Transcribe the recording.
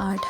8